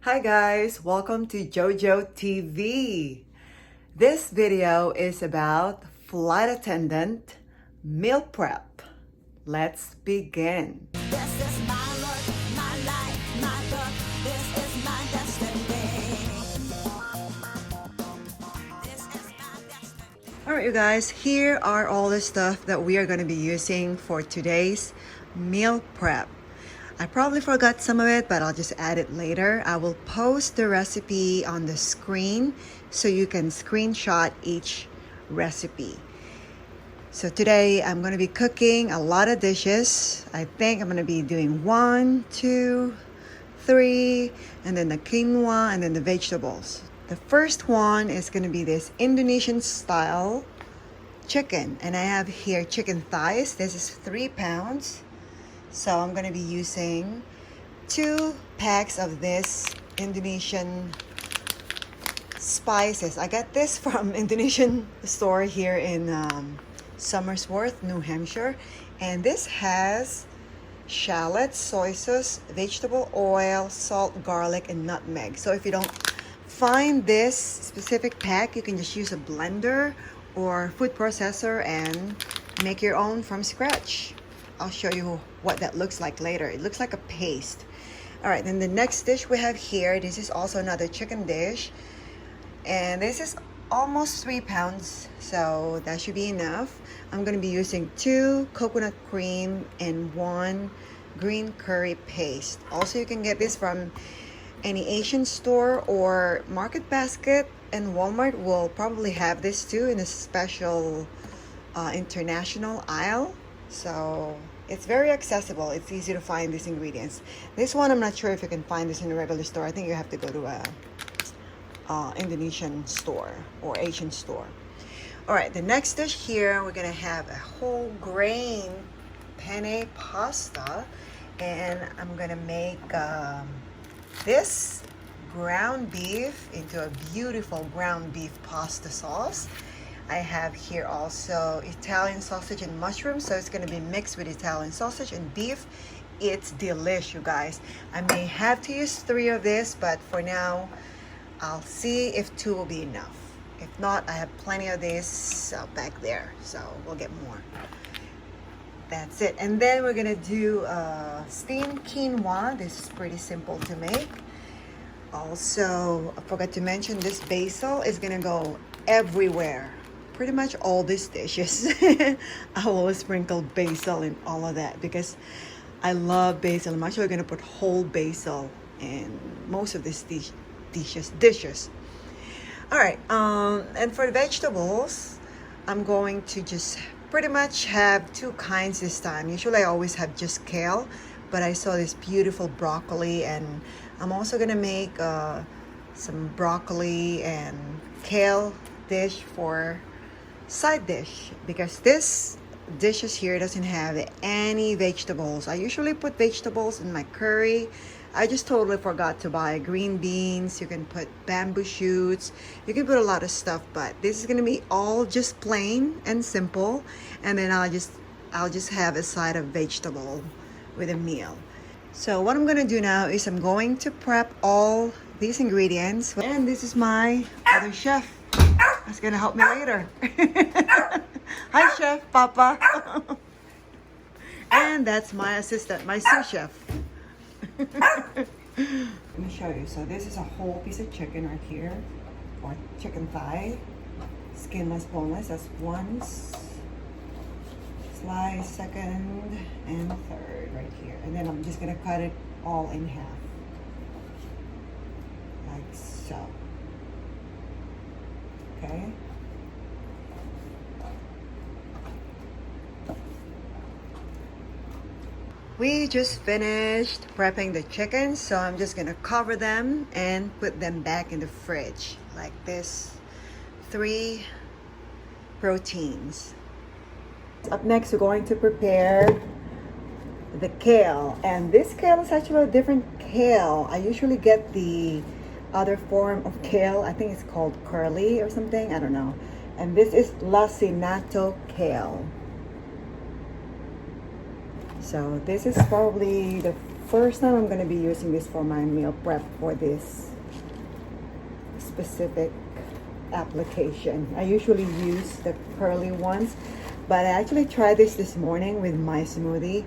Hi guys, welcome to JojoTV. This video is about flight attendant meal prep. Let's begin. This is my work, my life, my book. This is my destiny. This is my destiny. Alright you guys, here are all the stuff that we are going to be using for today's meal prep. I probably forgot some of it, but I'll just add it later. I will post the recipe on the screen so you can screenshot each recipe. So today I'm going to be cooking a lot of dishes. I think I'm going to be doing 1, 2, 3, and then the quinoa and then the vegetables. The first one is going to be this Indonesian style chicken, and I have here chicken thighs. This is 3 pounds. So I'm going to be using 2 packs of this Indonesian spices. I got this from Indonesian store here in Somersworth, New Hampshire. And this has shallots, soy sauce, vegetable oil, salt, garlic, and nutmeg. So if you don't find this specific pack, you can just use a blender or food processor and make your own from scratch. I'll show you what that looks like later. It looks like a paste. All right, then the next dish we have here, this is also another chicken dish. And this is almost 3 pounds, so that should be enough. I'm gonna be using 2 coconut cream and 1 green curry paste. Also, you can get this from any Asian store or Market Basket, and Walmart will probably have this too in a special international aisle. So it's very accessible. It's easy to find these ingredients. This one, I'm not sure if you can find this in a regular store. I think you have to go to a Indonesian store or Asian store. All right, the next dish here, we're gonna have a whole grain penne pasta, and I'm gonna make this ground beef into a beautiful ground beef pasta sauce. I have here also Italian sausage and mushrooms, so it's going to be mixed with Italian sausage and beef. It's delish, you guys. I may have to use 3 of this, but for now, I'll see if 2 will be enough. If not, I have plenty of this back there, so we'll get more. That's it. And then we're going to do steamed quinoa. This is pretty simple to make. Also, I forgot to mention this basil is going to go everywhere. Pretty much all these dishes. I always sprinkle basil in all of that because I love basil. I'm actually going to put whole basil in most of these dishes. All right, and for the vegetables, I'm going to just pretty much have 2 kinds this time. Usually I always have just kale, but I saw this beautiful broccoli, and I'm also going to make some broccoli and kale dish for side dish, because this dishes here doesn't have any vegetables. I usually put vegetables in my curry. I just totally forgot to buy green beans. You can put bamboo shoots. You can put a lot of stuff, but this is gonna be all just plain and simple. And then I'll just have a side of vegetable with a meal. So what I'm gonna do now is I'm going to prep all these ingredients, and this is my other chef that's gonna help me later. Hi, Chef Papa. And that's my assistant, my sous chef. Let me show you. So this is a whole piece of chicken right here, or chicken thigh, skinless, boneless. That's 1 slice, 2nd, and 3rd right here. And then I'm just gonna cut it all in half, like so. Okay. We just finished prepping the chicken, so I'm just gonna cover them and put them back in the fridge like this. 3 proteins. Up next, we're going to prepare the kale, and this kale is actually a different kale. I usually get the other form of kale. I think it's called curly or something, I don't know. And this is lacinato kale. So this is probably the first time I'm going to be using this for my meal prep for this specific application. I usually use the curly ones, but I actually tried this morning with my smoothie.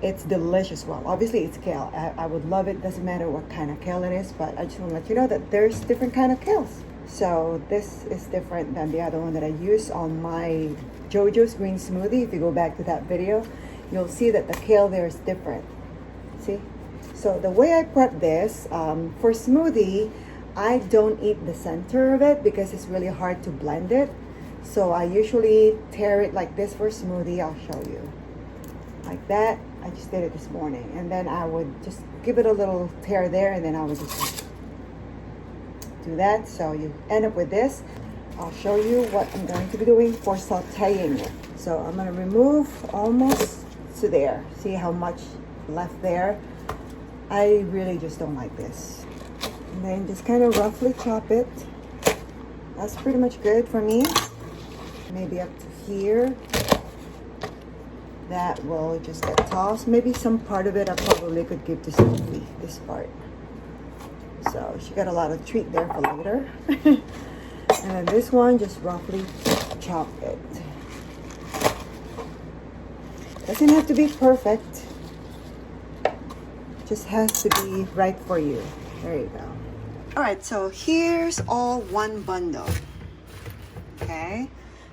It's delicious. Well, obviously it's kale. I would love it. Doesn't matter what kind of kale it is, but I just want to let you know that there's different kind of kales. So this is different than the other one that I use on my JoJo's green smoothie. If you go back to that video, you'll see that the kale there is different. See? So the way I prep this, for smoothie, I don't eat the center of it because it's really hard to blend it. So I usually tear it like this for smoothie. I'll show you. Like that. I just did it this morning. And then I would just give it a little tear there, and then I would just do that. So you end up with this. I'll show you what I'm going to be doing for sauteing it. So I'm going to remove almost to there. See how much left there? I really just don't like this. And then just kind of roughly chop it. That's pretty much good for me. Maybe up to here. That will just get tossed. Maybe some part of it I probably could give to Sophie, this part. So she got a lot of treat there for later. And then this one, just roughly chop it. Doesn't have to be perfect. Just has to be right for you. There you go. All right, so here's all one bundle. Okay,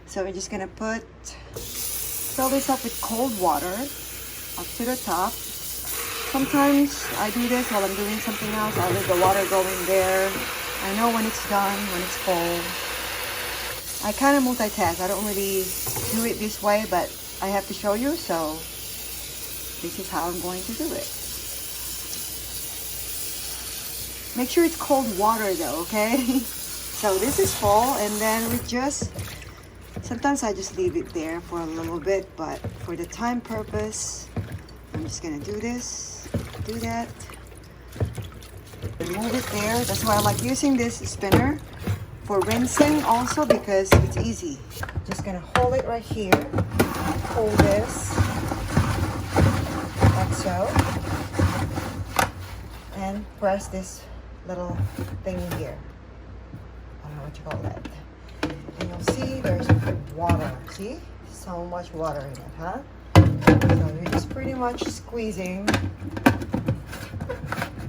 so we're just gonna fill this up with cold water up to the top. Sometimes I do this while I'm doing something else. I'll leave the water going there. I know when it's done, when it's cold. I kind of multitask. I don't really do it this way, but I have to show you, so this is how I'm going to do it. Make sure it's cold water though, okay? So this is full, and then we just, sometimes I just leave it there for a little bit, but for the time purpose, I'm just gonna do this, do that, remove it there. That's why I like using this spinner for rinsing also, because it's easy. Just gonna hold it right here, hold this, like so, and press this little thing here. I don't know what you call that. And you'll see there's water. See? So much water in it, huh? So you're just pretty much squeezing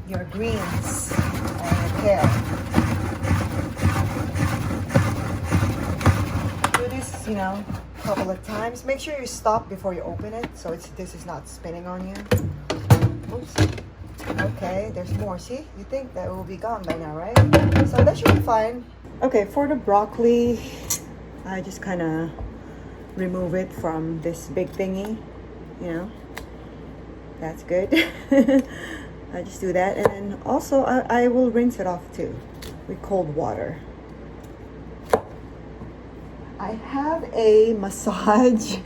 your greens and your kale. Do this, you know, a couple of times. Make sure you stop before you open it, so this is not spinning on you. Oops. Okay, there's more. See, you think that will be gone by now, right? So that should be fine. Okay, for the broccoli, I just kind of remove it from this big thingy, you know. That's good. I just do that, and then also I will rinse it off too with cold water. I have a massage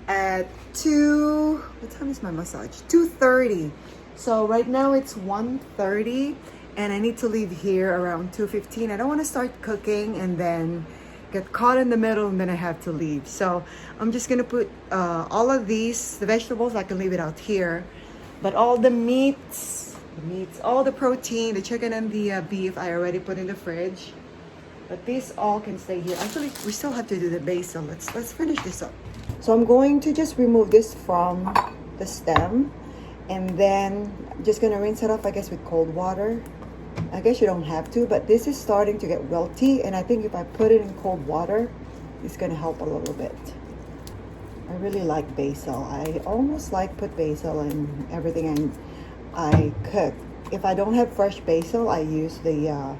at what time is my massage? 2:30. So right now it's 1:30, and I need to leave here around 2:15. I don't want to start cooking and then get caught in the middle and then I have to leave. So I'm just gonna put all of these, the vegetables, I can leave it out here, but all the meats, all the protein, the chicken and the beef, I already put in the fridge. But these all can stay here. Actually, we still have to do the basil. Let's finish this up. So I'm going to just remove this from the stem, and then I'm just gonna rinse it off, I guess, with cold water. I guess you don't have to, but this is starting to get wilty, and I think if I put it in cold water, it's gonna help a little bit. I really like basil. I almost like put basil in everything I cook. If I don't have fresh basil, I use the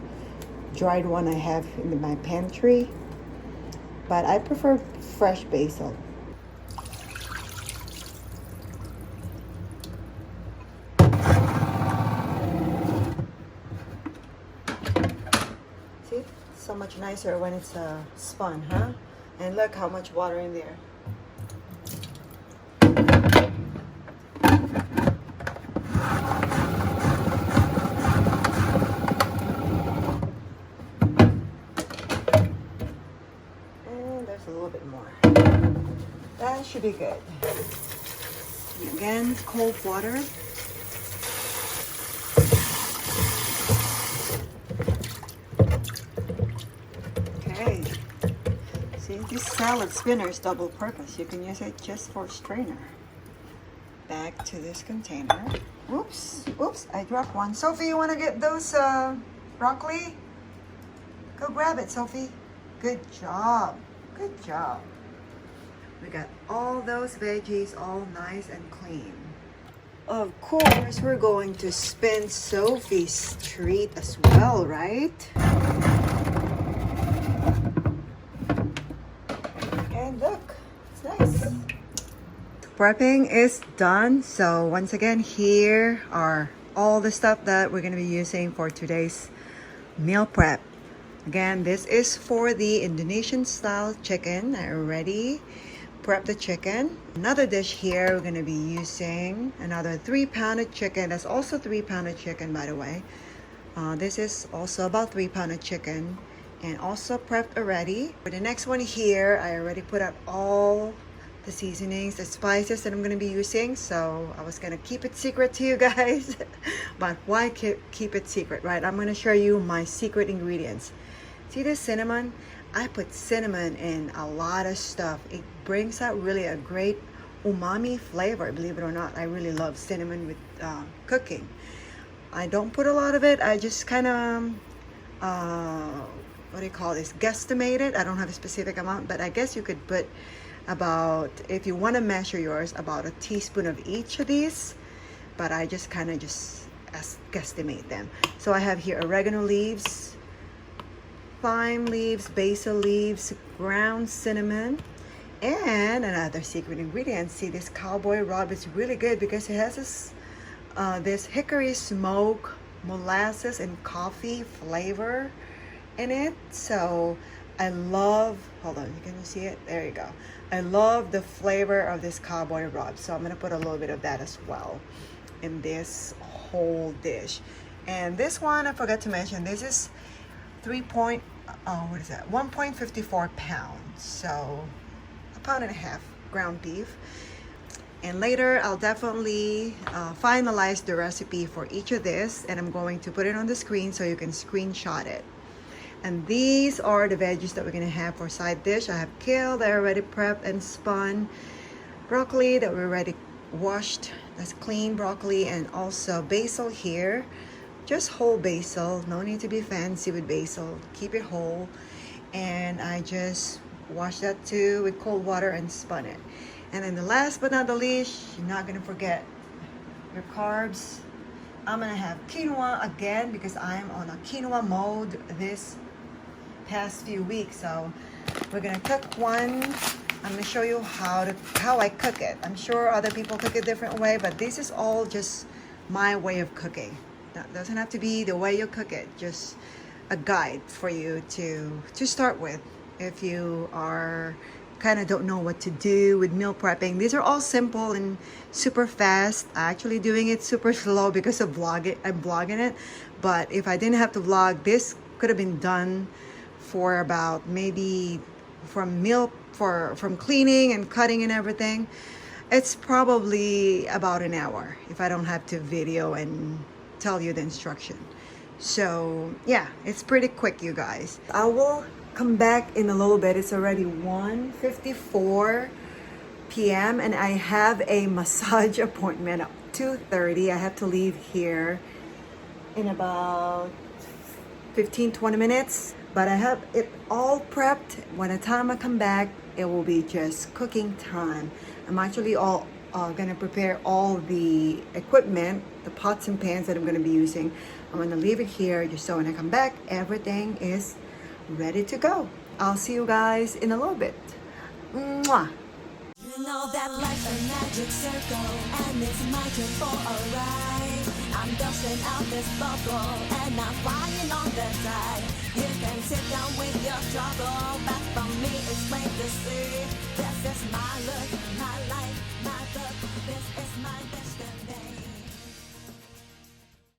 dried one I have in my pantry, but I prefer fresh basil. See, so much nicer when it's spun, huh? And look how much water in there. A little bit more. That should be good. And again, cold water. This salad spinner is double purpose. You can use it just for strainer. Back to this container. Oops, I dropped one. Sophie, you want to get those broccoli? Go grab it, Sophie. Good job. Good job. We got all those veggies all nice and clean. Of course, we're going to spin Sophie's treat as well, right? And look, it's nice. Prepping is done. So once again, here are all the stuff that we're going to be using for today's meal prep. Again, this is for the Indonesian style chicken. I already prepped the chicken. Another dish here, we're going to be using another 3-pounded chicken. That's also 3-pounded chicken, by the way. This is also about 3-pounded chicken and also prepped already. For the next one here, I already put out all the seasonings, the spices that I'm going to be using. So I was going to keep it secret to you guys. But why keep it secret, right? I'm going to show you my secret ingredients. See this cinnamon? I put cinnamon in a lot of stuff. It brings out really a great umami flavor. Believe it or not, I really love cinnamon with cooking. I don't put a lot of it. I just kind of, what do you call this? Guesstimate it. I don't have a specific amount, but I guess you could put about, if you want to measure yours, about a teaspoon of each of these. But I just kind of guesstimate them. So I have here oregano leaves, thyme leaves, basil leaves, ground cinnamon, and another secret ingredient. See, this cowboy rub is really good because it has this hickory smoke, molasses, and coffee flavor in it. So I love, hold on, can you see it? There you go. I love the flavor of this cowboy rub. So I'm going to put a little bit of that as well in this whole dish. And this one, I forgot to mention, this is 1.54 pounds, so a pound and a half ground beef. And later I'll definitely finalize the recipe for each of this, and I'm going to put it on the screen so you can screenshot it. And these are the veggies that we're going to have for side dish. I have kale that I already prepped and spun, broccoli that we already washed, that's clean broccoli, and also basil here. Just whole basil, no need to be fancy with basil, keep it whole. And I just washed that too with cold water and spun it. And then the last but not the least, you're not gonna forget your carbs. I'm gonna have quinoa again because I'm on a quinoa mode this past few weeks. So we're gonna cook one. I'm gonna show you how I cook it. I'm sure other people cook it a different way, but this is all just my way of cooking. That doesn't have to be the way you cook it, just a guide for you to start with if you are kind of don't know what to do with meal prepping. These are all simple and super fast. I'm actually doing it super slow because of I'm vlogging it. But if I didn't have to vlog, this could have been done for about maybe from cleaning and cutting and everything. It's probably about an hour if I don't have to video and tell you the instruction. So yeah, it's pretty quick, you guys. I will come back in a little bit. It's already 1:54 p.m. and I have a massage appointment at 2:30. I have to leave here in about 15-20 minutes, but I have it all prepped. When the time I come back, it will be just cooking time. I'm actually gonna prepare all the equipment, the pots and pans that I'm gonna be using. I'm gonna leave it here just so when I come back, everything is ready to go. I'll see you guys in a little bit. Mwah. You know that life's a magic circle, and it's my turn for a ride. I'm dusting out this bubble, and I'm flying on the tide. You can sit down with your trouble, but for me it's plain to see. This is my look, my life.